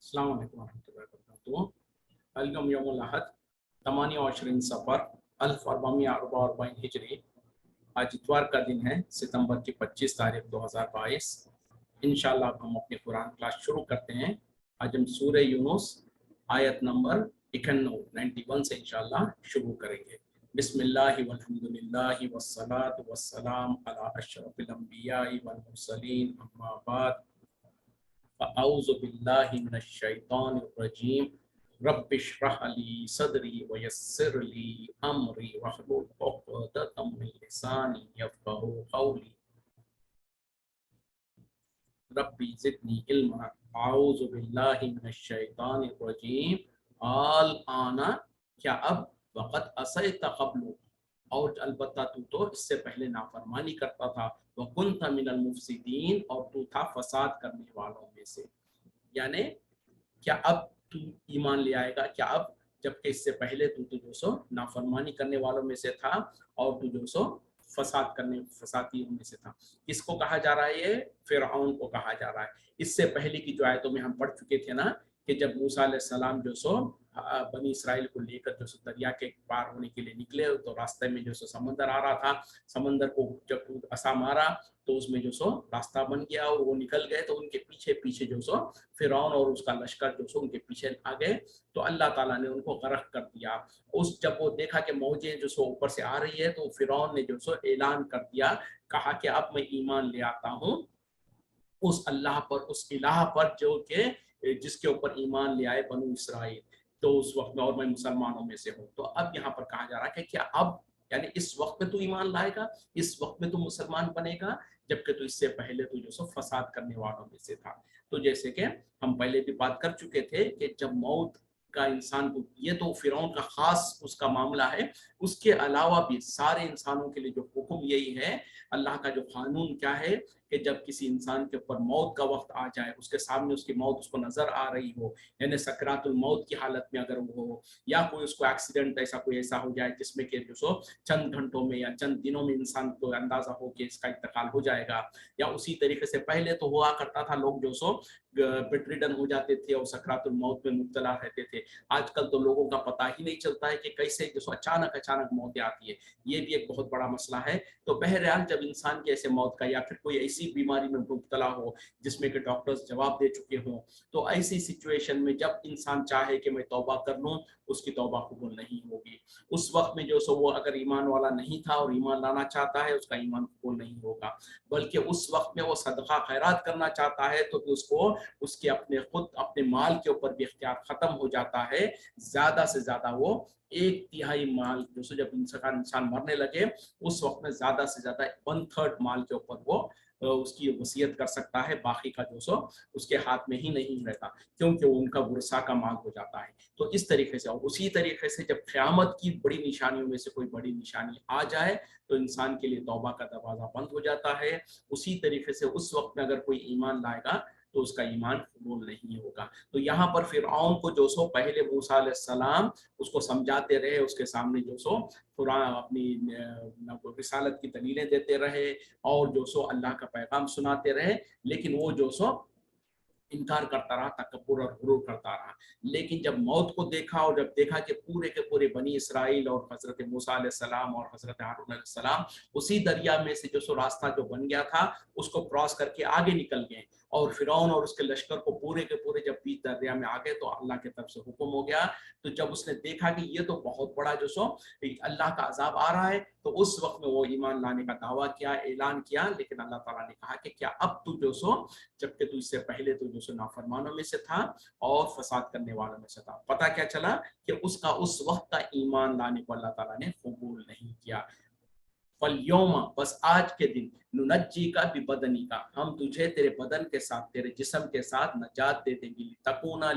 अस्सलाम वालेकुम वरहमतुल्लाहि वबरकातुहू। अलयौम यौमुल अहद 28 सफ़र 1444 हिजरी। आज इतवार का दिन है, सितंबर की 25 तारीख 2022। इंशाअल्लाह हम अपनी कुरान क्लास शुरू करते हैं। आज हम सूरह यूनुस आयत नंबर 91 से इंशाअल्लाह शुरू करेंगे। बिस्मिल्लाहि वल्हम्दुलिल्लाहि वस्सलातु वस्सलाम अला अशरफिल अंबियाइ वल मुरसलीन अम्मा बाद फ़अऊज़ु बिल्लाहि मिनश शैतानिर रजीम रब्बिश्रह ली सदरी वयस्सिर ली अमरी वहलुल उक़दतम मिन लिसानी यफ़क़हू क़ौली रब्बी ज़िदनी इल्मा अऊज़ु बिल्लाहि मिनश शैतानिर रजीम आल आना क्या अब वक़द असैत क़ब्लु और अलबत्ता तू तो इससे पहले नाफरमानी करता था, वकुन्त मिनल मुफ़सिदीन और तू था फसाद करने वालों में से। यानी क्या अब तू ईमान ले आएगा, क्या अब, जबकि इससे पहले तू तो जो सो नाफरमानी करने वालों में से था और तू जो सो फसादियों में से था। किसको कहा जा रहा है? ये फिरऔन को कहा जा रहा है। इससे पहले की जो आयतों में हम पढ़ चुके थे ना कि जब मूसा अलैहिस्सलाम जो सो बनी इसराइल को लेकर जो सो दरिया के पार होने के लिए निकले तो रास्ते में जो सो समंदर आ रहा था। समंदर को जब असा मारा तो उसमें जो सो रास्ता बन गया और वो निकल गए, तो उनके पीछे पीछे जो सो फिरौन और उसका लश्कर जो सो उनके पीछे आ गए, तो अल्लाह ताला ने उनको गर्क कर दिया। उस जब वो देखा कि मौजें जो सो ऊपर से आ रही है तो फिरौन ने जो सो ऐलान कर दिया, कहा कि अब मैं ईमान ले आता हूँ उस अल्लाह पर, उस इलाह पर जो के जिसके ऊपर ईमान ले आए बनु इसराइल। तो उस वक्त में और मैं मुसलमानों में से हूँ। तो अब यहाँ पर कहा जा रहा है कि क्या अब, यानी इस वक्त में तू ईमान लाएगा, इस वक्त में तू मुसलमान बनेगा, जबकि तू इससे पहले तू जो सो फसाद करने वालों में से था। तो जैसे कि हम पहले भी बात कर चुके थे कि जब मौत का इंसान को, ये तो फिरौन का खास उसका मामला है, उसके अलावा भी सारे इंसानों के लिए जो हुक्म यही है, अल्लाह का जो कानून क्या है कि जब किसी इंसान के ऊपर मौत का वक्त आ जाए, उसके सामने उसकी मौत उसको नजर आ रही हो, यानी सकरातुल मौत की हालत में अगर वो हो, या कोई उसको एक्सीडेंट ऐसा हो जाए जिसमें कि जो सो चंद घंटों में या चंद दिनों में इंसान को अंदाजा हो कि इसका इंतकाल हो जाएगा, या उसी तरीके से पहले तो हुआ करता था लोग जो सो बेडरिडन हो जाते थे और सकरातुल मौत में मुब्तला रहते थे। आजकल तो लोगों का पता ही नहीं चलता है कि कैसे जो सो अचानक अचानक मौतें आती है। ये भी एक बहुत बड़ा मसला है। तो बहरहाल जब इंसान की ऐसे मौत का या फिर कोई ऐसी बीमारी में मुब्तला हो जिसमें कि डॉक्टर्स जवाब दे चुके हों, तो ऐसी सिचुएशन में जब इंसान चाहे कि मैं तौबा कर लूं, उसकी तौबा कबूल नहीं होगी। उस वक्त में जो सो वो अगर ईमान वाला नहीं था और ईमान लाना चाहता है, उसका ईमान कबूल नहीं होगा। बल्कि उस वक्त में वो सदका खैरात करना चाहता है तो उसको उसके अपने खुद अपने माल के ऊपर भी इख्तियार खत्म हो जाता है। ज्यादा से ज्यादा वो 1/3 माल जो सो जब इंसान मरने लगे उस वक्त में ज्यादा से ज्यादा 1/3 माल के ऊपर वो उसकी वसीयत कर सकता है, बाकी का जो सो उसके हाथ में ही नहीं रहता, क्योंकि वो उनका वर्सा का माल हो जाता है। तो इस तरीके से, और उसी तरीके से जब क़यामत की बड़ी निशानियों में से कोई बड़ी निशानी आ जाए तो इंसान के लिए तौबा का दरवाजा बंद हो जाता है। उसी तरीके से उस वक्त में अगर कोई ईमान लाएगा तो उसका ईमान कबूल नहीं होगा। तो यहाँ पर फिरऔन को जो सो पहले मूसा अलैहिस्सलाम उसको समझाते रहे, उसके सामने जो सो कुरान अपनी रिसालत की दलीलें देते रहे और जो सो अल्लाह का पैगाम सुनाते रहे, लेकिन वो जो सो इनकार करता रहा, तकब्बुर और गुरूर करता रहा। लेकिन जब मौत को देखा और जब देखा कि पूरे के पूरे बनी इसराइल और हजरत मूसा अलैहिस्सलाम और हजरत हारून अलैहिस्सलाम उसी दरिया में से जो सो रास्ता जो बन गया था उसको क्रॉस करके आगे निकल गए, और फिरौन और उसके लश्कर को पूरे के पूरे जब बीच दरिया में आ गए तो अल्लाह की तरफ से हुक्म हो गया। तो जब उसने देखा कि ये तो बहुत बड़ा जो सो अल्लाह का अजाब आ रहा है, तो उस वक्त में वो ईमान लाने का दावा किया, ऐलान किया। लेकिन अल्लाह ताला ने कहा कि क्या अब तू जो सो, जबकि तू इससे पहले तो जो सो नाफरमानों में से था और फसाद करने वालों में से था। पता क्या चला कि उसका उस वक्त का ईमान लाने को अल्लाह ताला ने कबूल नहीं किया। फल्योमा, बस आज के दिन, नुनज्जी का भी बदनी का, हम तुझे तेरे बदन के साथ, तेरे जिस्म के साथ नजात दे देंगे, तकूना,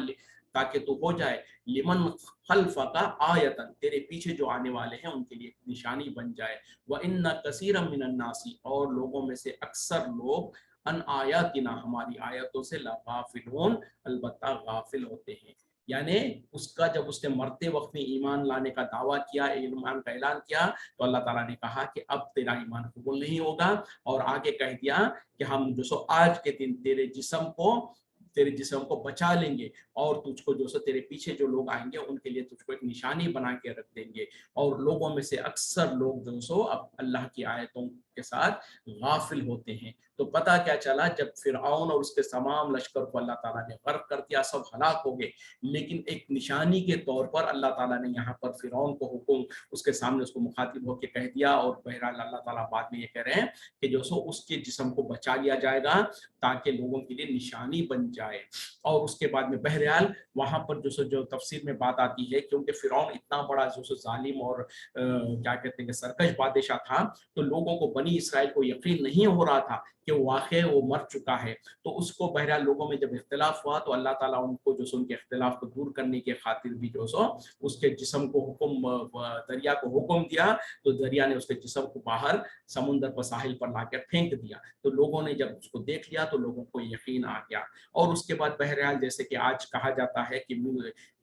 ताकि तू हो जाए, लिमन खल्फा का आयतन, तेरे पीछे जो आने वाले हैं उनके लिए निशानी बन जाए। व इन्ना कसीरम मिनन नासी, और लोगों में से अक्सर लोग, अन आयातिना, हमारी आयतों से लागाफिलून, अलबत्ता गाफिल होते हैं। यानी उसका जब उसने मरते वक्त में ईमान लाने का दावा किया, ईमान का ऐलान किया, तो अल्लाह ताला ने कहा कि अब तेरा ईमान कबूल नहीं होगा, और आगे कह दिया कि हम जो सो आज के दिन तेरे जिस्म को तेरे जिस्म को बचा लेंगे और तुझको जो सो तेरे पीछे जो लोग आएंगे उनके लिए तुझको एक निशानी बना के रख देंगे। और लोगों में से अक्सर लोग जो सो अब अल्लाह की आयतों के साथ गाफिल होते हैं। तो पता क्या चला, जब फिरऔन और उसके तमाम लश्कर को अल्लाह ताला ने गर्क कर दिया, सब हलाक हो गए, लेकिन एक निशानी के तौर पर अल्लाह ताला ने यहाँ पर फिरऔन को हुक्म उसके सामने उसको मुखातिब होकर कह दिया। और बहरहाल अल्लाह ताला बाद में ये कह रहे हैं कि जो सो उसके जिस्म को बचा लिया जाएगा ताकि लोगों के लिए निशानी बन जाए। और उसके बाद में बहरहाल वहां पर जो तफसीर में बात आती है, क्योंकि फिरौन इतना बड़ा जो जालिम और क्या कहते हैं कि सरकश बादशाह था, तो लोगों को बनी इसराइल को यकीन नहीं हो रहा था कि वाकई वो मर चुका है। तो उसको बहरहाल लोगों में जब इख्तिलाफ हुआ तो अल्लाह ताला उनको जो उनके इख्तिलाफ को दूर करने के खातिर भी जो सो उसके जिस्म को हुक्म दरिया को हुक्म दिया। तो दरिया ने उसके जिस्म को बाहर समुंदर पर साहिल पर लाकर फेंक दिया। तो लोगों ने जब उसको देख लिया तो लोगों को यकीन आ गया। और उसके बाद बहरहाल जैसे कि आज कहा जाता है कि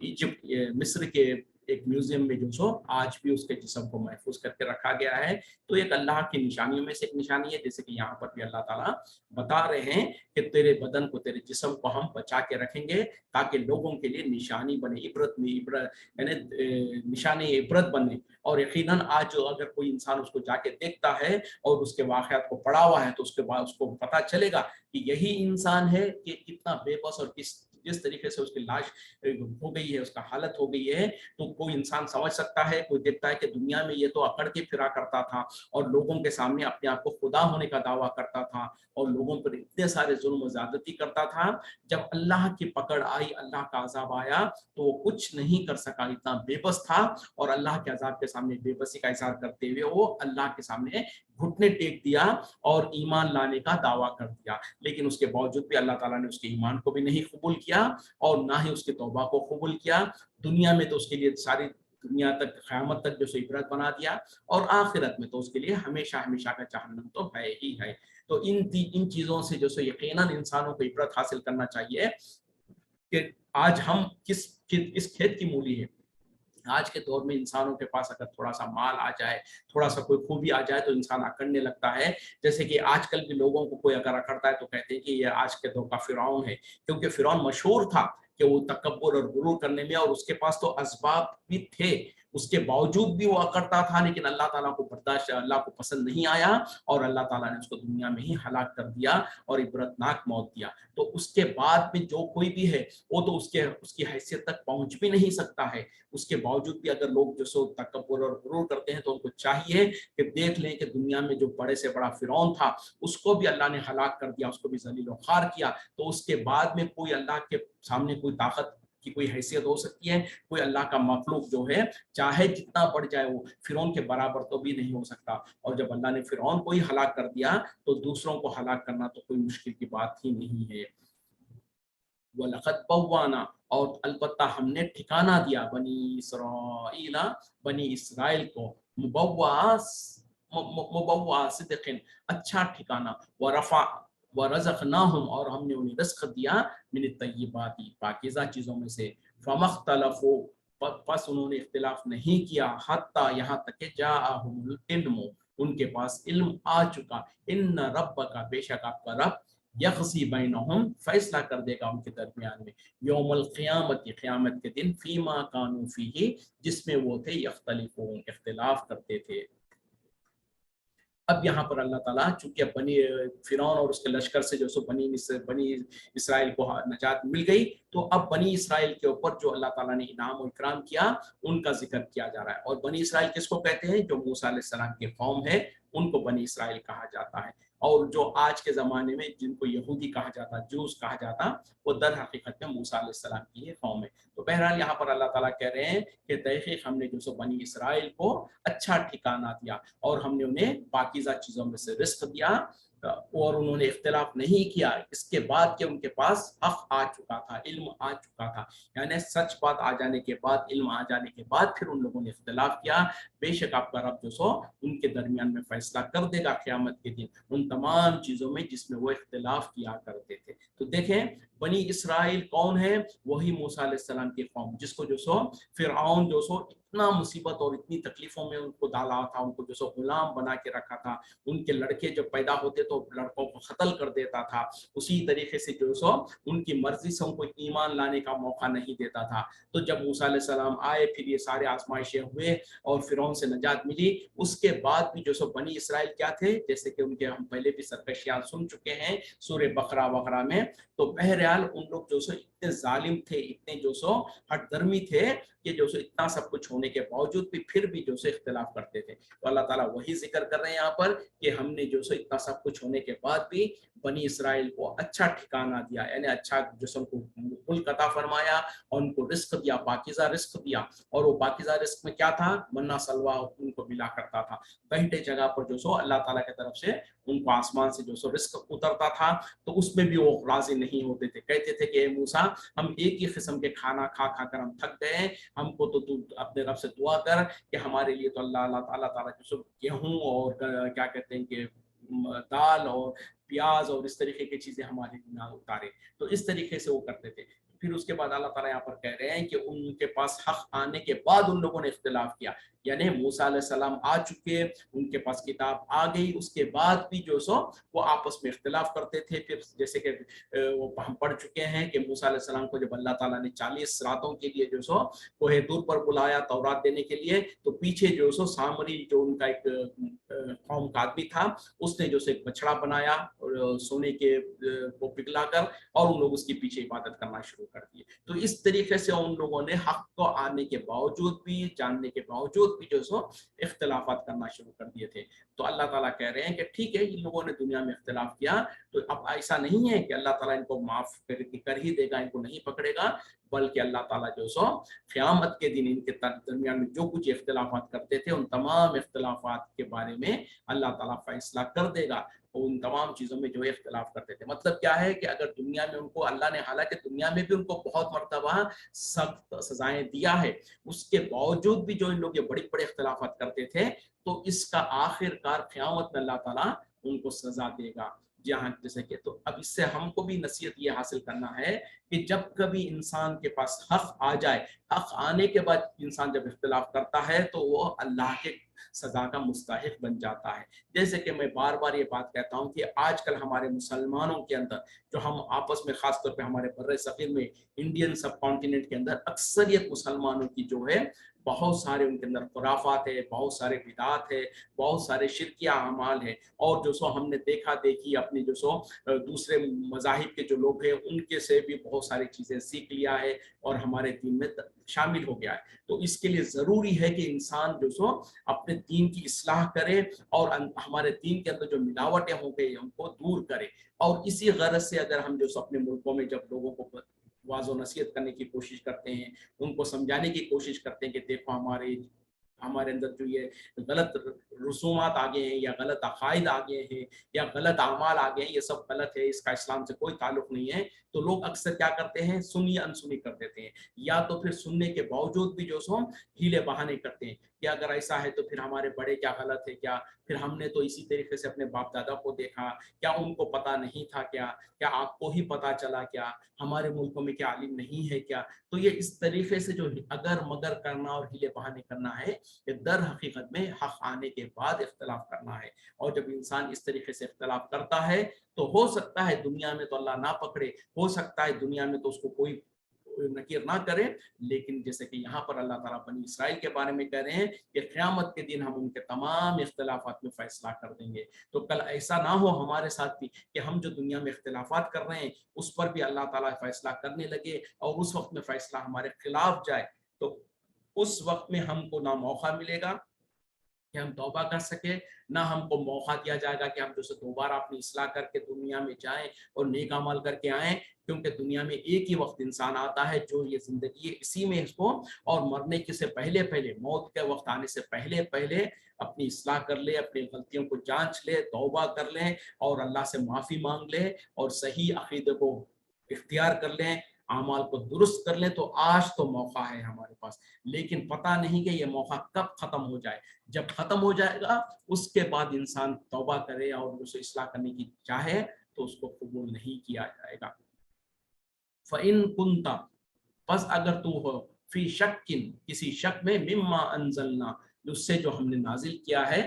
इजिप्ट मिस्र के एक म्यूजियम में जो सो आज भी उसके जिस्म को महफूज करके रखा गया है। तो एक अल्लाह की निशानियों में से एक निशानी है, जैसे कि यहाँ पर भी अल्लाह ताला बता रहे हैं कि तेरे बदन को तेरे जिस्म को हम बचा के रखेंगे ताकि लोगों के लिए निशानी बने, इबरत में इबरत यानी निशानी इबरत बने। और यकीनन आज अगर कोई इंसान उसको जाके देखता है और उसके वाक़यात को पढ़ा हुआ है तो उसके बाद उसको पता चलेगा कि यही इंसान है कि कितना बेबस और जिस तरीके से उसकी लाश हो गई है, उसका हालत हो गई है। तो कोई इंसान समझ सकता है, कोई देखता है कि दुनिया में ये तो अकड़ के फिरा करता था और लोगों के सामने अपने आप को खुदा होने का दावा करता था और लोगों पर इतने सारे जुल्म ज़्यादती करता था। जब अल्लाह की पकड़ आई, अल्लाह का अजाब आया तो वो कुछ नहीं कर सका, इतना बेबस था। और अल्लाह के अजाब के सामने बेबसी का इज़हार करते हुए वो अल्लाह के सामने घुटने टेक दिया और ईमान लाने का दावा कर दिया। लेकिन उसके बावजूद भी अल्लाह ताला ने उसके ईमान को भी नहीं कबूल किया और ना ही उसकी तौबा को कबूल किया। दुनिया में तो उसके लिए सारी दुनिया तक क़यामत तक जो इबरत बना दिया और आखिरत में तो उसके लिए हमेशा हमेशा का जहन्नम तो है ही है। तो इन चीज़ों से जो यकीनन इंसानों को इबरत हासिल करना चाहिए कि आज हम किस खेत की मूली है। आज के दौर में इंसानों के पास अगर थोड़ा सा माल आ जाए, थोड़ा सा कोई खूबी आ जाए तो इंसान अकड़ने लगता है। जैसे कि आजकल भी लोगों को कोई अगर अकड़ता है तो कहते हैं कि ये आज के दौर का फिरौन है, क्योंकि फिरौन मशहूर था कि वो तकब्बुर और गुरूर करने में, और उसके पास तो असबाब भी थे, उसके बावजूद भी वो अकड़ता था। लेकिन अल्लाह ताला को बर्दाश्त, अल्लाह को पसंद नहीं आया और अल्लाह ताला ने उसको दुनिया में ही हलाक कर दिया और इबरतनाक मौत दिया। तो उसके बाद में जो कोई भी है वो तो उसकी हैसियत तक पहुंच भी नहीं सकता है। उसके बावजूद भी अगर लोग जो सो तकब्बुर और गुरूर करते हैं तो उनको चाहिए कि देख लें कि दुनिया में जो बड़े से बड़ा फिरौन था उसको भी अल्लाह ने हलाक कर दिया, उसको भी जलील और खार किया। तो उसके बाद में कोई अल्लाह के सामने कोई ताकत की कोई हैसियत हो सकती है? कोई अल्लाह का मखलूक जो है चाहे जितना बढ़ जाए वो फिरौन के बराबर तो भी नहीं हो सकता। और जब अल्लाह ने फिरौन को ही हलाक कर दिया तो दूसरों को हलाक करना तो कोई मुश्किल की बात ही नहीं है। वलक़द बव्वाना, और अलबत्ता हमने ठिकाना दिया बनी इसराइल को मुबव्वा सिद्क़िन, अच्छा ठिकाना, व रज़क़नाहुम, और हमने उन्हें रिज़्क़ दिया मिन तय्यिबाति, पाकीज़ा चीज़ों में से। फमख्तलफ़ू, बस उन्होंने इख्तिलाफ नहीं किया, हत्ता यहाँ तक कि जाअहुमुल इल्म, उनके पास इल्म आ चुका। इन्न रब्बका, बेशक आपका रब, यक़ज़ी बैनहुम, फैसला कर देगा उनके दरमियान में, यौमुल क़ियामत, क़यामत के दिन, फ़ीमा कानू फ़ीही, जिसमें वो थे यख्तलिफ़ून, इख्तिलाफ करते थे। अब यहाँ पर अल्लाह ताला चूंकि अब बनी फिरौन और उसके लश्कर से जो सो बनी इसराइल को नजात मिल गई, तो अब बनी इसराइल के ऊपर जो अल्लाह ताला ने इनाम और इकराम किया उनका जिक्र किया जा रहा है। और बनी इसराइल किसको कहते हैं? जो मूसा अलैहिस्सलाम की कौम है उनको बनी इसराइल कहा जाता है। और जो आज के ज़माने में जिनको यहूदी कहा जाता, जूस कहा जाता, वो दर हकीकत में मूसा अलैहिस्सलाम की ये कौम है। तो बहरहाल यहाँ पर अल्लाह ताला कह रहे हैं कि तहक़ीक़ हमने जो सो बनी इसराइल को अच्छा ठिकाना दिया और हमने उन्हें पाकीज़ा चीज़ों में से रिज़्क़ दिया और उन्होंने इख्तिलाफ नहीं किया, इसके बाद कि उनके पास हक़ आ चुका था, इल्म आ चुका था। यानी सच बात आ जाने के बाद, इल्म आ जाने के बाद फिर उन लोगों ने इख्तिलाफ किया। बेशक आपका रब जो सो उनके दरमियान में फैसला कर देगा क़यामत के दिन उन तमाम चीज़ों में जिसमें वो इख्तिलाफ किया करते थे। तो देखें बनी इसराइल कौन है? वही मूसा अलैहिस्सलाम की कौम, जिसको जो सो फिरऔन जो सो इतना मुसीबत और इतनी तकलीफों में उनको डाला था, उनको जो सो गुलाम बना के रखा था, उनके लड़के जब पैदा होते तो लड़कों को कत्ल कर देता था, उसी तरीके से जो सो उनकी मर्जी से उनको ईमान लाने का मौका नहीं देता था। तो जब मूसा अलैहि सलाम आए, फिर ये सारे आजमाइशें हुए और फिरौन से नजात मिली, उसके बाद भी जो सो बनी इसराइल क्या थे, जैसे कि उनके हम पहले भी सरकशियां सुन चुके हैं सूरह बकरा वगैरह में। तो बहरहाल उन लोग जो सो इतने जालिम थे, इतने जो सो हठधर्मी थे कि जो सो इतना सब कुछ होने के बावजूद भी फिर भी जो सो इख्तिलाफ करते थे। तो अल्लाह ताला वही जिक्र कर रहे हैं यहाँ पर कि हमने जो सो इतना सब कुछ होने के बाद भी बनी इसराइल को अच्छा ठिकाना दिया, यानी अच्छा जिस्म को मुल्क अता फरमाया और उनको रिस्क दिया, पाकीज़ा रिस्क दिया। और वो पाकीज़ा रिस्क में क्या था, मन्ना सलवा उनको मिला करता था। बैठे जगह पर जो सो अल्लाह ताला की तरफ से उनको आसमान से जो सो रिस्क उतरता था, तो उसमें भी वो राजी नहीं होते थे। कहते थे कि मूसा, हम एक ही किस्म के खाना खा खा कर हम थक गए, हमको तो तू अपने रब से दुआ कर कि हमारे लिए तो अल्लाह ताला जो सो गेहूं और क्या कहते हैं कि दाल और प्याज और इस तरीके की चीजें हमारे लिए ना उतारे। तो इस तरीके से वो करते थे। फिर उसके बाद अल्लाह ताला यहाँ पर कह रहे हैं कि उनके पास हक आने के बाद उन लोगों ने इख्तिलाफ किया, यानी मूसा अलैहि सलाम आ चुके, उनके पास किताब आ गई, उसके बाद भी जो सो वो आपस में इख्तिलाफ करते थे। फिर जैसे कि वो हम पढ़ चुके हैं कि मूसा अलैहि सलाम को जब अल्लाह ताला ने 40 रातों के लिए जो सो कोहे तूर पर बुलाया तौरात देने के लिए, तो पीछे जो सो सामरी जो उनका एक कौम का आदमी था, उसने जो सो एक बछड़ा बनाया और सोने के को पिघलाकर, और उन लोग उसके पीछे इबादत करना शुरू कर दिए। तो इस तरीके से उन लोगों ने हक को आने के बावजूद भी, जानने के बावजूद भी जो सो इख्तिलाफात करना शुरू कर दिए थे। तो अल्लाह ताला कह रहे हैं कि ठीक है, इन लोगों ने दुनिया में इख्तिलाफ किया, तो अब ऐसा नहीं है कि अल्लाह ताला इनको माफ कर ही देगा, इनको नहीं पकड़ेगा, बल्कि अल्लाह ताला जो सो क़यामत के दिन इनके दरमियान में जो कुछ इख्तिलाफात करते थे, उन तमाम इख्तिलाफात के बारे में अल्लाह ताला फैसला कर देगा। और उन तमाम चीज़ों में जो इख्तिलाफ करते थे, मतलब क्या है कि अगर दुनिया में उनको अल्लाह ने, हालांकि दुनिया में भी उनको बहुत मर्तबा सख्त सजाएं दिया है, उसके बावजूद भी जो इन लोग ये बड़ी बड़े इख्तिलाफात करते थे, तो इसका आखिरकार क़यामत में अल्लाह ताला उनको सजा देगा। जहाँ जैसे कि, तो अब इससे हमको भी नसीहत ये हासिल करना है कि जब कभी इंसान के पास हक आ जाए, हक आने के बाद इंसान जब इख्तिलाफ करता है, तो वो अल्लाह के सजा का मुस्तहिक बन जाता है। जैसे कि मैं बार बार ये बात कहता हूँ कि आजकल हमारे मुसलमानों के अंदर जो हम आपस में, खासतौर पे हमारे बर्रे सगीर में, इंडियन सब कॉन्टिनेंट के अंदर अक्सरियत मुसलमानों की जो है, बहुत सारे उनके अंदर खुराफात है, बहुत सारे बिदात है, बहुत सारे शिरकिया अमाल है। और जो सो हमने देखा देखी अपने जो सो दूसरे मज़ाहिब के जो लोग हैं उनके से भी बहुत सारी चीज़ें सीख लिया है और हमारे दीन में शामिल हो गया है। तो इसके लिए ज़रूरी है कि इंसान जो सो अपने दीन की इस्लाह करे और हमारे दीन के अंदर जो मिलावटें हो गई उनको दूर करे। और इसी गरज से अगर हम जो सो अपने मुल्कों में जब लोगों को वाज़ो नसीहत करने की कोशिश करते हैं, उनको समझाने की कोशिश करते हैं कि देखो हमारे अंदर जो ये गलत रसूमात आ गए हैं, या गलत अकायद आ गए हैं, या गलत अमाल आ गए हैं, ये सब गलत है, इसका इस्लाम से कोई ताल्लुक नहीं है, तो लोग अक्सर क्या करते हैं, सुनी अनसुनी कर देते हैं, या तो फिर सुनने के बावजूद भी जो सो हीले बहाने करते हैं कि अगर ऐसा है तो फिर हमारे बड़े क्या गलत है क्या, फिर हमने तो इसी तरीके से अपने बाप दादा को देखा, क्या उनको पता नहीं था क्या, क्या आपको ही पता चला क्या, हमारे मुल्कों में क्या आलिम नहीं है क्या। तो ये इस तरीके से जो अगर मगर करना और हीले बहाने करना है, ये दर हकीकत में हक आने के बाद इख्तलाफ करना है। और जब इंसान इस तरीके से इख्तलाफ करता है, तो हो सकता है दुनिया में तो अल्लाह ना पकड़े, हो सकता है दुनिया में तो उसको कोई नकीर ना करे, लेकिन जैसे कि यहाँ पर अल्लाह ताला बनी इसराइल के बारे में कह रहे हैं कि क़यामत के दिन हम उनके तमाम इख्तिलाफात में फैसला कर देंगे। तो कल ऐसा ना हो हमारे साथ भी कि हम जो दुनिया में इख्तिलाफात कर रहे हैं उस पर भी अल्लाह ताला फैसला करने लगे और उस वक्त में फैसला हमारे खिलाफ जाए, तो उस वक्त में हमको ना मौका मिलेगा कि हम तौबा कर सके, ना हमको मौका दिया जाएगा कि हम जो से दोबारा अपनी इस्लाह करके दुनिया में जाएं और नेक अमल करके आएं। क्योंकि दुनिया में एक ही वक्त इंसान आता है, जो ये जिंदगी है इसी में इसको, और मरने के से पहले पहले, मौत के वक्त आने से पहले पहले अपनी इस्लाह कर ले, अपनी गलतियों को जांच ले, तौबा कर ले और अल्लाह से माफ़ी मांग ले और सही अकीदे को इख्तियार कर लें, अमाल को दुरुस्त कर लें, तो आज तो मौका है हमारे पास। लेकिन पता नहीं कि ये मौका कब ख़त्म हो जाए। जब ख़त्म हो जाएगा उसके बाद इंसान तौबा करे और उसे इस्लाह करने की चाहे, तो उसको कबूल नहीं किया जाएगा। फ़इन कुंता, बस अगर तू हो, फी शक्किन, किसी शक में, मिम्मा अंजलना, उससे जो हमने नाजिल किया है,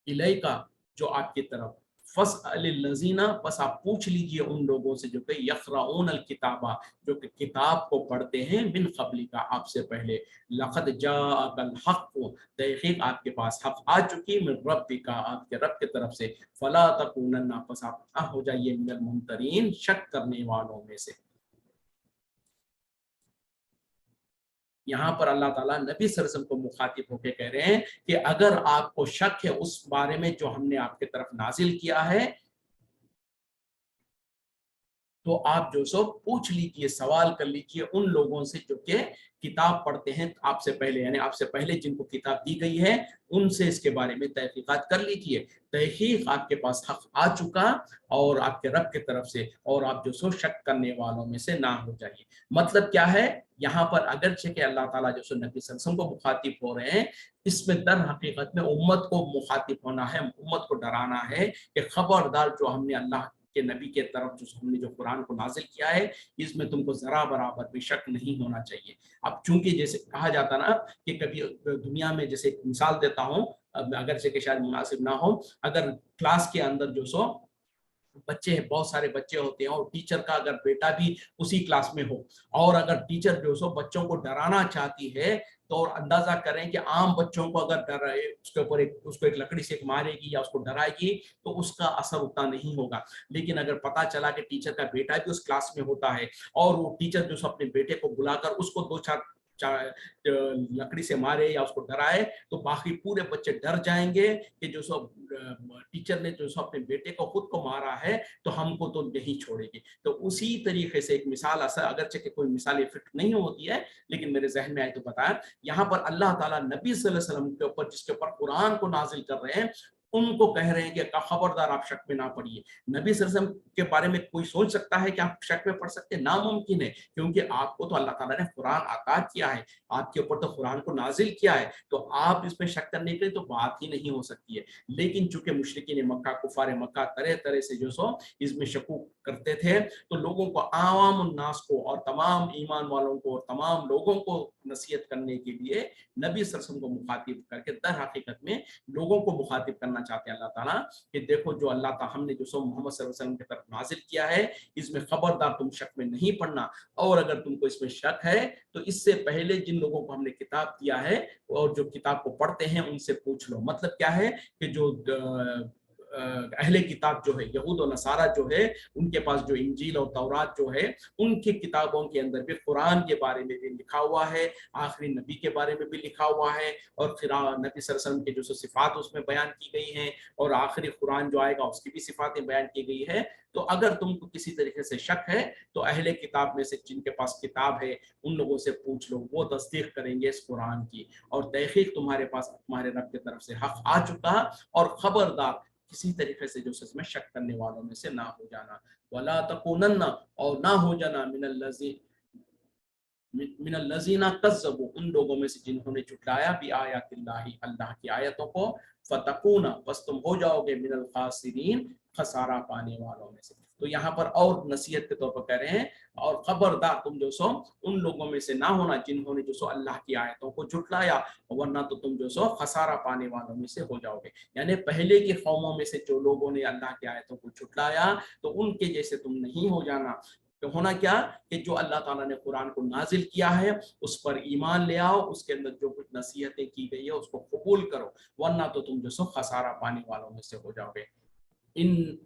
इलैका, जो आपकी तरफ, फस्अलिल्लज़ीना, बस आप पूछ लीजिए उन लोगों से जो कि यक़रऊन अल किताबा, जो कि किताब को पढ़ते हैं, मिन क़ब्लिका, आपसे पहले, लक़द जाअकल हक़्क़ु, तहक़ीक़ आपके पास हक़ आ चुकी, मिन रब्बिका, आपके रब की तरफ से, फ़ला तकूनन्ना, बस आप ना हो जाइए, मिनल मुमतरीन, शक करने वालों में से। यहाँ पर अल्लाह ताला नबी सल्लल्लाहु अलैहि वसल्लम को मुखातिब होकर कह रहे हैं कि अगर आपको शक है उस बारे में जो हमने आपके तरफ नाजिल किया है, तो आप जो सो पूछ लीजिए, सवाल कर लीजिए उन लोगों से जो कि किताब पढ़ते हैं आपसे पहले, यानी आपसे पहले जिनको किताब दी गई है, उनसे इसके बारे में तहकीकात कर लीजिए। तहकीक आपके पास हक आ चुका और आपके रब की तरफ से, और आप जो सो शक करने वालों में से ना हो जाइए। मतलब क्या है, यहाँ पर अगरचे कि अल्लाह ताला जो सो नबी सल्लल्लाहु अलैहि वसल्लम को मुखातिब हो रहे हैं, इसमें दर हकीकत में उम्मत को मुखातिब होना है, उम्मत को डराना है कि खबरदार, जो हमने अल्लाह के नबी के तरफ जो हमने जो कुरान को नाजिल किया है, इसमें तुमको जरा बराबर भी शक नहीं होना चाहिए। अब चूंकि जैसे कहा जाता ना कि कभी दुनिया में, जैसे एक मिसाल देता हूँ, अगर से कि शायद मुनासिब ना हो, अगर क्लास के अंदर जो सो बच्चे हैं, बहुत सारे बच्चे होते हैं, और टीचर का अगर बेटा भी उसी क्लास में हो, और अगर टीचर जो सो बच्चों को डराना चाहती है, तो और अंदाजा करें कि आम बच्चों को अगर डराए, उसके ऊपर उसको एक लकड़ी से मारेगी या उसको डराएगी, तो उसका असर उतना नहीं होगा। लेकिन अगर पता चला कि टीचर का बेटा भी उस क्लास में होता है, और वो टीचर जो सो अपने बेटे को बुलाकर उसको दो चार लकड़ी से मारे या उसको डराए, तो बाकी पूरे बच्चे डर जाएंगे कि जो सब टीचर ने जो सो अपने बेटे को खुद को मारा है, तो हमको तो नहीं छोड़ेगी। तो उसी तरीके से एक मिसाल, असर अगरचे कि कोई मिसाल फिट नहीं होती है, लेकिन मेरे जहन में आए तो बताया, यहाँ पर अल्लाह ताला नबी सल्लल्लाहु अलैहि वसल्लम के ऊपर, जिसके ऊपर कुरान को नाजिल कर रहे हैं, उनको कह रहे हैं कि खबरदार आप शक में ना पड़िए। नबी सल्लल्लाहु अलैहि वसल्लम के बारे में कोई सोच सकता है कि आप शक में पड़ सकते हैं? नामुमकिन है, क्योंकि आपको तो अल्लाह ताला ने कुरान अता किया है, आपके ऊपर तो कुरान को नाजिल किया है, तो आप इसमें शक करने की तो बात ही नहीं हो सकती है। लेकिन चूंकि मुशरिकीन मक्का, कुफार मक्का तरह तरह से जो सो इसमें शकूक करते थे, तो लोगों को, आवाम उन्नास को, और तमाम ईमान वालों को, और तमाम लोगों को नसीहत करने के लिए नबी सल्लल्लाहु अलैहि वसल्लम को मुखातिब करके दर हकीकत में लोगों को मुखातिब करना चाहते हैं अल्लाह ताला, कि देखो जो अल्लाह ताला हमने जो सो मोहम्मद सल्लल्लाहु अलैहि वसल्लम की तरफ नाजिल किया है, इसमें खबरदार तुम शक में नहीं पड़ना, और अगर तुमको इसमें शक है, तो इससे पहले जिन लोगों को हमने किताब दिया है और जो किताब को पढ़ते हैं, उनसे पूछ लो। मतलब क्या है कि जो अहले किताब जो है, यहूद और नसारा जो है, उनके पास जो इंजील और तौरात जो है, उनकी किताबों के अंदर भी कुरान के बारे में भी लिखा हुआ है, आखिरी नबी के बारे में भी लिखा हुआ है, और फिर नबी सल्लल्लाहु अलैहि वसल्लम के जो सिफात उसमें बयान की गई हैं, और आखिरी कुरान जो आएगा उसकी भी सिफातें बयान की गई है। तो अगर तुमको किसी तरीके से शक है, तो अहले किताब में से जिनके पास किताब है, उन लोगों से पूछ लो, वो तस्दीक करेंगे इस कुरान की, और तहकीक तुम्हारे पास तुम्हारे रब की तरफ से हक आ चुका, और खबरदार किसी तरीके से जो इसमें शक करने वालों में से ना हो जाना। वला तकूनन्ना, और ना हो जाना, मिनल लजीना कज़्ज़बू, उन लोगों में से जिन्होंने झुटलाया भी आयातिल्लाहि, अल्लाह की आयतों को, फतकूना, बस तुम हो जाओगे, मिनल खासिरीन, खसारा पाने वालों में से। तो यहाँ पर और नसीहत के तौर पर कह रहे हैं, और खबरदार तुम जो सो उन लोगों में से ना होना जिन्होंने जो सो अल्लाह की आयतों को झुटलाया, वरना तो तुम जो सो खसारा पाने वालों में से हो जाओगे। यानी पहले की कौमों में से जो लोगों ने अल्लाह की आयतों को झुटलाया, तो उनके जैसे तुम नहीं हो जाना। तो होना क्या कि जो अल्लाह ताला ने कुरान को नाजिल किया है, उस पर ईमान ले आओ, उसके अंदर जो कुछ नसीहतें की गई है उसको कबूल करो, वरना तो तुम जो सो खसारा पाने वालों में से हो जाओगे। इन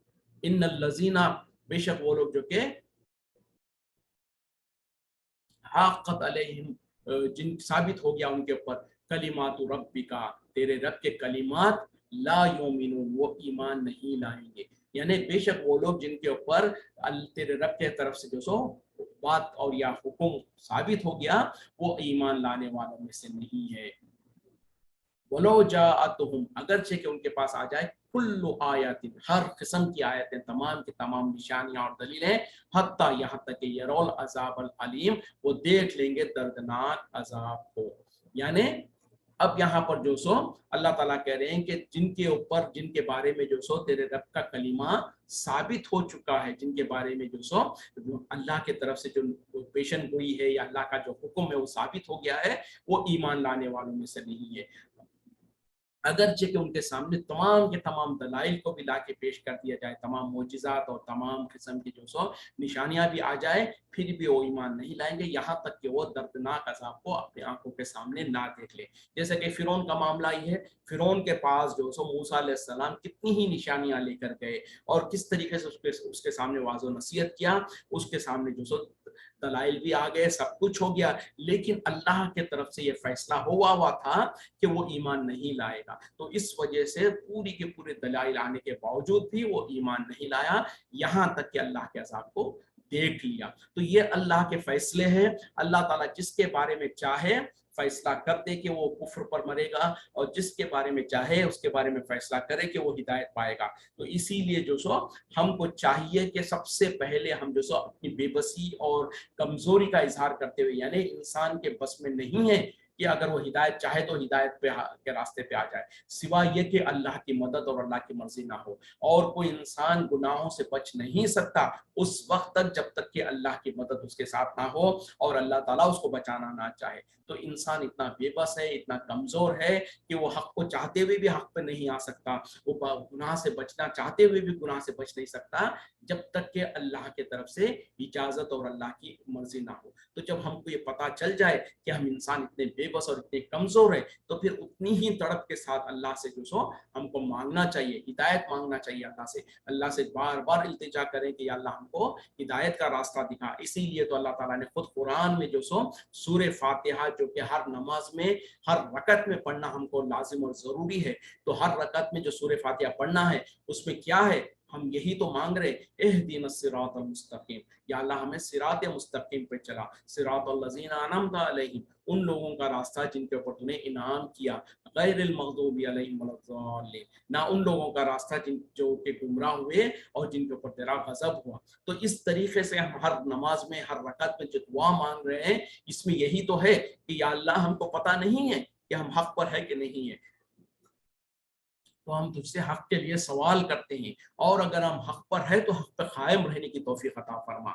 इन लजीना, बेशक वो लोग जो के हाक़त अलैहिम, जिन साबित हो गया उनके ऊपर, कलिमातु रब्बिका, तेरे रब के कलिमात, ला युमिनून, वो ईमान नहीं लाएंगे। यानी बेशक वो लोग जिनके ऊपर तेरे रब के तरफ से जो सो बात और या हुक्म साबित हो गया, वो ईमान लाने वालों में से नहीं है। वलो जाअतहुम, अगरचे कि उनके पास आ जाए, कुल्लु आयातिन, हर किस्म की आयतें, तमाम की तमाम निशानियां और दलीलें, हत्ता यहाँ तक कि यरौल अज़ाब अल अलीम, वो देख लेंगे दर्दनाक अजाब को। यानी اب یہاں پر جو سو اللہ تعالیٰ کہہ رہے ہیں کہ جن کے اوپر جن کے بارے میں جو سو تیرے رب کا کلمہ ثابت ہو چکا ہے، جن کے بارے میں جو سو اللہ کے طرف سے جو پیشن گوئی ہے یا اللہ کا جو حکم ہے وہ ثابت ہو گیا ہے، وہ ایمان لانے والوں میں سے نہیں ہے۔ اگرچہ کہ ان کے سامنے تمام کے تمام دلائل کو بھی لا کے پیش کر دیا جائے، تمام معجزات اور تمام قسم کی جو سو نشانیاں بھی آ جائے، پھر بھی وہ ایمان نہیں لائیں گے یہاں تک کہ وہ دردناک عذاب کو اپنی آنکھوں کے سامنے نہ دیکھ لے۔ جیسے کہ فرعون کا معاملہ ہی ہے، فرعون کے پاس جو سو موسیٰ علیہ السلام کتنی ہی نشانیاں لے کر گئے اور کس طریقے سے اس کے سامنے واضح و نصیحت کیا، اس کے سامنے جو سو دلائل بھی آ گئے، سب کچھ ہو گیا، لیکن اللہ کے طرف سے یہ فیصلہ ہوا تھا کہ وہ ایمان نہیں لائے گا۔ تو اس وجہ سے پوری کے پورے دلائل آنے کے باوجود بھی وہ ایمان نہیں لایا، یہاں تک کہ اللہ کے عذاب کو دیکھ لیا۔ تو یہ اللہ کے فیصلے ہیں، اللہ تعالیٰ جس کے بارے میں چاہے فیصلہ کر دے کہ وہ کفر پر مرے گا، اور جس کے بارے میں چاہے اس کے بارے میں فیصلہ کرے کہ وہ ہدایت پائے گا۔ تو اسی لیے جو سو ہم کو چاہیے کہ سب سے پہلے ہم جو سو اپنی بے بسی اور کمزوری کا اظہار کرتے ہوئے، یعنی انسان کے بس میں نہیں ہے کہ اگر وہ ہدایت چاہے تو ہدایت کے راستے پہ آ جائے، سوا یہ کہ اللہ کی مدد اور اللہ کی مرضی نہ ہو۔ اور کوئی انسان گناہوں سے بچ نہیں سکتا اس وقت تک جب تک کہ اللہ کی مدد اس کے ساتھ نہ ہو اور اللہ تعالیٰ اس کو بچانا نہ چاہے۔ تو انسان اتنا بے بس ہے، اتنا کمزور ہے کہ وہ حق کو چاہتے ہوئے بھی حق پہ نہیں آ سکتا، وہ گناہ سے بچنا چاہتے ہوئے بھی گناہ سے بچ نہیں سکتا جب تک کہ اللہ کی طرف سے اجازت اور اللہ کی مرضی نہ ہو۔ تو جب ہم کو یہ پتا چل جائے کہ ہم انسان اتنے بے بس اور اتنے کمزور ہیں، تو پھر اتنی ہی تڑپ کے ساتھ اللہ سے جو سو ہم کو مانگنا چاہیے، ہدایت مانگنا چاہیے اللہ سے بار بار التجا کریں کہ یا اللہ ہم کو ہدایت کا راستہ دکھا۔ اسی لیے تو اللہ تعالیٰ نے خود قرآن میں جو سو سورہ فاتحہ جو کہ ہر نماز میں ہر رکعت میں پڑھنا ہم کو لازم اور ضروری ہے، تو ہر رکعت میں جو سورہ فاتحہ پڑھنا ہے اس میں کیا ہے، ہم یہی تو مانگ رہے، اہدنا الصراط المستقیم، یا اللہ ہمیں صراط مستقیم پہ چلا، صراط الذین انعمت علیہم، ان لوگوں کا راستہ جن کے اوپر تو نے انعام کیا، غیر المغضوب علیہم ولا الضالین، نہ ان لوگوں کا راستہ جو کہ گمراہ ہوئے اور جن کے اوپر تیرا غضب ہوا۔ تو اس طریقے سے ہم ہر نماز میں ہر رکعت میں جو دعا مانگ رہے ہیں، اس میں یہی تو ہے کہ یا اللہ ہم کو پتہ نہیں ہے کہ ہم حق پر ہے کہ نہیں ہے، تو ہم تجھ سے حق کے لیے سوال کرتے ہیں، اور اگر ہم حق پر ہے تو حق پہ قائم رہنے کی توفیق عطا فرما،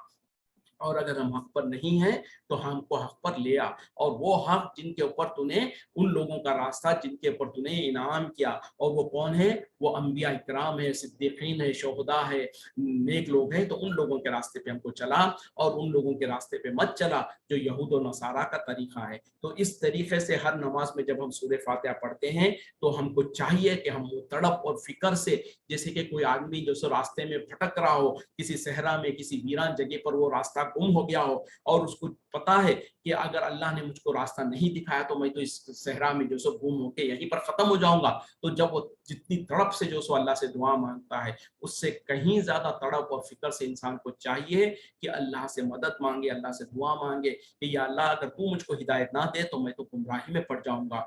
اور اگر ہم حق پر نہیں ہیں تو ہم کو حق پر لے آ۔ اور وہ حق جن کے اوپر تو نے ان لوگوں کا راستہ جن کے اوپر تو نے انعام کیا، اور وہ کون ہے، وہ انبیاء اکرام ہے، صدیقین ہے، شہداء ہے، نیک لوگ ہیں، تو ان لوگوں کے راستے پہ ہم کو چلا، اور ان لوگوں کے راستے پہ مت چلا جو یہود و نصارہ کا طریقہ ہے۔ تو اس طریقے سے ہر نماز میں جب ہم سورہ فاتحہ پڑھتے ہیں تو ہم کو چاہیے کہ ہم وہ تڑپ اور فکر سے، جیسے کہ کوئی آدمی جو سو راستے میں بھٹک رہا ہو، کسی صحرا میں کسی ویران جگہ پر وہ راستہ گم ہو گیا ہو، اور اس کو پتا ہے کہ اگر اللہ نے مجھ کو راستہ نہیں دکھایا تو میں تو اس صحرا میں جو سو گم ہو کے یہیں پر ختم ہو جاؤں گا، تو جب وہ جتنی تڑپ سے جو سو اللہ سے دعا مانگتا ہے، اس سے کہیں زیادہ تڑپ اور فکر سے انسان کو چاہیے کہ اللہ سے مدد مانگے، اللہ سے دعا مانگے کہ یا اللہ اگر تو مجھ کو ہدایت نہ دے تو میں تو گمراہی میں پڑ جاؤں گا،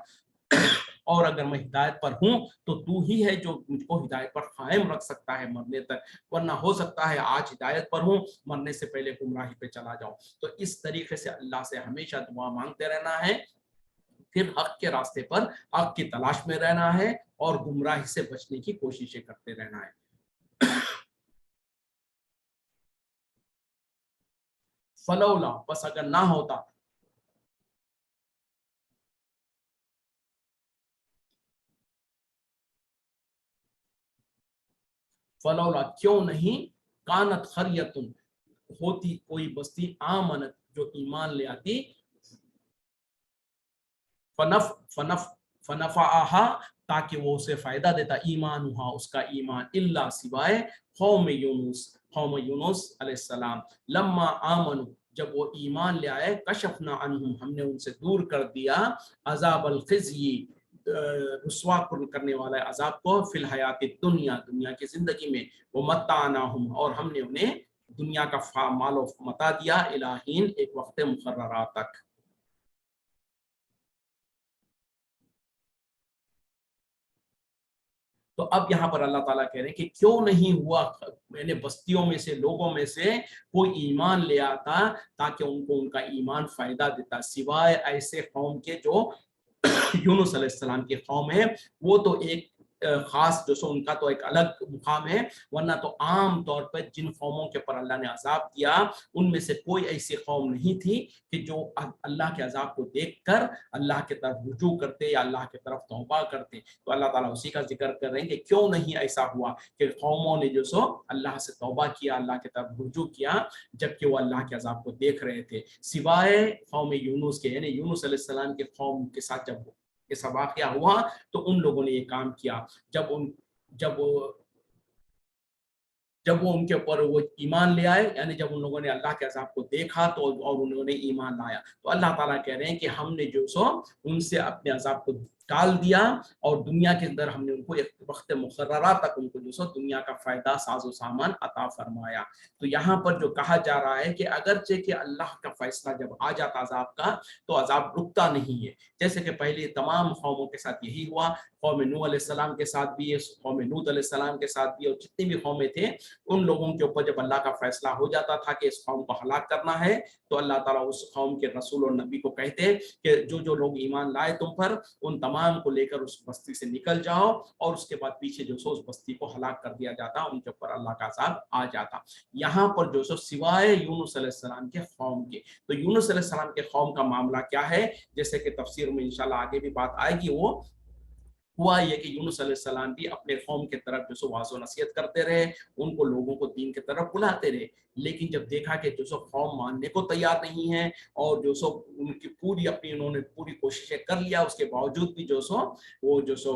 اور اگر میں ہدایت پر ہوں تو تو ہی ہے جو مجھ کو ہدایت پر قائم رکھ سکتا ہے مرنے تک، ورنہ ہو سکتا ہے آج ہدایت پر ہوں، مرنے سے پہلے گمراہی پہ چلا جاؤں۔ تو اس طریقے سے اللہ سے ہمیشہ دعا مانگتے رہنا ہے، پھر حق کے راستے پر حق کی تلاش میں رہنا ہے، اور گمراہی سے بچنے کی کوششیں کرتے رہنا ہے۔ فلولا، بس اگر نہ ہوتا، فلولا کیوں نہیں، کانت خریتن ہوتی کوئی بستی، آمنت جو ایمان لے آتی، فنفعہا تاکہ وہ اسے فائدہ دیتا، ایمانہا اس کا ایمان، الا سوائے قوم یونس علیہ السلام، لما آمنوا جب وہ ایمان لے آئے، کشفنا عنہم ہم نے ان سے دور کر دیا، عذاب الخزی رسوا کرنے والا عذاب کو، فی الحیات الدنیا دنیا کی زندگی میں، ومتعناہم اور ہم نے انہیں دنیا کا مال و متاع دیا، الہین ایک وقت مقررہ تک۔ تو اب یہاں پر اللہ تعالیٰ کہہ رہے ہیں کہ کیوں نہیں ہوا میں نے بستیوں میں سے لوگوں میں سے کوئی ایمان لے آتا تاکہ ان کو ان کا ایمان فائدہ دیتا، سوائے ایسے قوم کے جو यूनुस अलैहिस्सलाम की कौम है, वो तो एक खास जो सो उनका तो एक अलग मुकाम है, वरना तो आम तौर पर जिन कौमों के ऊपर अल्लाह ने अजाब दिया उनमें से कोई ऐसी कौम नहीं थी कि जो अल्लाह के अजाब को देखकर अल्लाह की तरफ रुजू करते या अल्लाह की तरफ तौबा करते। तो अल्लाह ताला उसी का जिक्र कर रहे हैं कि क्यों नहीं ऐसा हुआ कि कौमों ने जो सो अल्लाह से तौबा किया, अल्लाह की तरफ रुजू किया, जबकि वो अल्लाह के अजाब को देख रहे थे, सिवाय कौम यूनुस के, यानी यूनुस अलैहिस्सलाम के कौम के साथ जब ऐसा वाकया हुआ तो उन लोगों ने ये काम किया। जब उन जब वो जब वो उनके ऊपर वो ईमान ले आए, यानी जब उन लोगों ने अल्लाह के अजाब को देखा तो और उन्होंने ईमान लाया, तो अल्लाह ताला कह रहे हैं कि हमने जो सो उनसे अपने अजाब को टाल दिया और दुनिया के अंदर हमने उनको एक वक्त मुकर्ररा तक उनको जो सो दुनिया का फायदा साजो सामान अता फरमाया। तो यहाँ पर जो कहा जा रहा है कि अगरचे कि अल्लाह का फैसला जब आ जाता अजाब का, तो अजाब रुकता नहीं है, जैसे कि पहले तमाम कौमों के साथ यही हुआ, कौम नूह अलैहिस्सलाम के साथ भी, कौम लूत अलैहिस्सलाम के साथ भी, और जितनी भी कौमें थे उन लोगों के ऊपर जब अल्लाह का फैसला हो जाता था कि इस कौम को हलाक करना है, तो अल्लाह ताला उस कौम के रसूल और नबी को कहते कि जो जो लोग ईमान लाए तुम पर, उन तमाम को लेकर उस बस्ती से निकल जाओ, और उसके बाद पीछे जो सो उस बस्ती को हलाक कर दिया जाता, उनके ऊपर अल्लाह का अज़ाब आ जाता। यहाँ पर जो सो सिवाय यूनुस अलैहिस्सलाम के कौम के, तो यूनुस अलैहिस्सलाम के कौम का मामला क्या है, जैसे कि तफसीर में इंशाल्लाह आगे भी बात आएगी, वो हुआ ये कि यूनुस अलैहिस्सलाम भी अपने कौम की तरफ जो सो वाज़ो नसीहत करते रहे, उनको लोगों को दीन की तरफ बुलाते रहे, लेकिन जब देखा कि जो सो कौम मानने को तैयार नहीं है और जो सो उनकी पूरी अपनी उन्होंने पूरी कोशिशें कर लिया, उसके बावजूद भी जो सो वो जो सो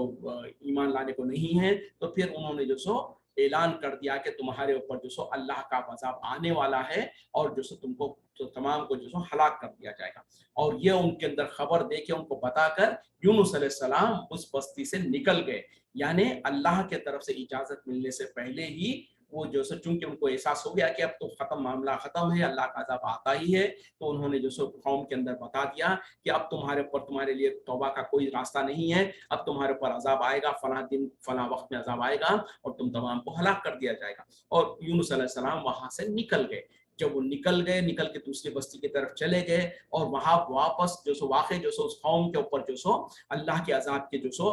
ईमान लाने को नहीं है, तो फिर उन्होंने जो सो ऐलान कर दिया कि तुम्हारे ऊपर जो सो अल्लाह का अज़ाब आने वाला है और जो सो तुमको तो तमाम को जो सो हलाक कर दिया जाएगा। और ये उनके अंदर खबर दे के उनको बताकर यूनुस अलैहिस्सलाम उस बस्ती से निकल गए, यानी अल्लाह के तरफ से इजाजत मिलने से पहले ही वो जो सो, चूंकि उनको एहसास हो गया कि अब तो खत्म, मामला खत्म है, अल्लाह का अज़ाब आता ही है, तो उन्होंने जो सो कौम के अंदर बता दिया कि अब तुम्हारे ऊपर, तुम्हारे लिए तौबा का कोई रास्ता नहीं है, अब तुम्हारे ऊपर अज़ाब आएगा, फला दिन फला वक्त में अज़ाब आएगा और तुम तमाम को हलाक कर दिया जाएगा। और यूनुस अलैहिस्सलाम वहां से निकल गए। जब वो निकल गए, निकल के दूसरी बस्ती की तरफ चले गए, और वहां वापस जो सो वाकई जो सो उस कौम के ऊपर जो सो अल्लाह के अजाब के जो सो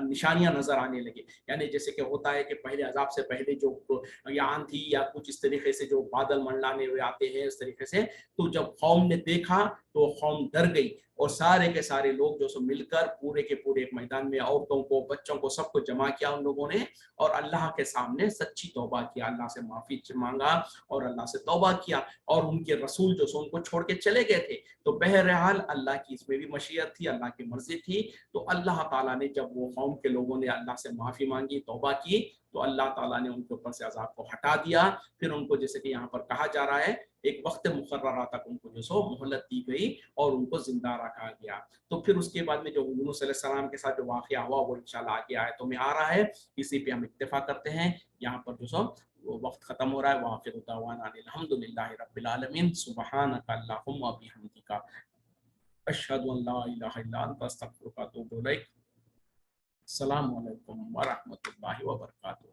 निशानियां नजर आने लगी, यानी जैसे कि होता है कि पहले अजाब से पहले जो या आंधी या कुछ इस तरीके से जो बादल मंडलाने हुए आते हैं इस तरीके से, तो जब कौम ने देखा तो कौम डर गई, और सारे के सारे लोग जो सो मिलकर पूरे के पूरे एक मैदान में औरतों को, बच्चों को, सबको जमा किया उन लोगों ने, और अल्लाह के सामने सच्ची तौबा किया, अल्लाह से माफी मांगा और अल्लाह से तौबा किया, और उनके रसूल जो सो उनको छोड़ के चले गए थे। तो बहरहाल अल्लाह की इसमें भी मशीयत थी, अल्लाह की मर्जी थी। तो अल्लाह ताला ने जब वो कौम के लोगों ने अल्लाह से माफी मांगी, तौबा की, तो अल्लाह ताला ने उनके ऊपर से अजाब को हटा दिया। फिर उनको, जैसे कि यहाँ पर कहा जा रहा है, एक वक्त मुकर्ररा तक उनको जो सो मोहलत दी गई और उनको जिंदा रखा गया। तो फिर उसके बाद में जो यूनुस अलैहिस्सलाम के साथ जो वाकया हुआ वो इंशाल्लाह आगे आयतों में आ रहा है, इसी पे हम इत्तेफा करते हैं। यहाँ पर जो सो वो वक्त खत्म हो रहा है। वाखिर दावाना अल्हम्दुलिल्लाहि रब्बिल आलमीन, सुब्हानका अल्लाहुम्मा व बिहम्दिका, अशहदु अन ला इलाहा इल्ला अंता, अस्तगफिरुका व अतूबु इलैक। अस्सलामु अलैकुम व रहमतुल्लाहि व बरकातुहू।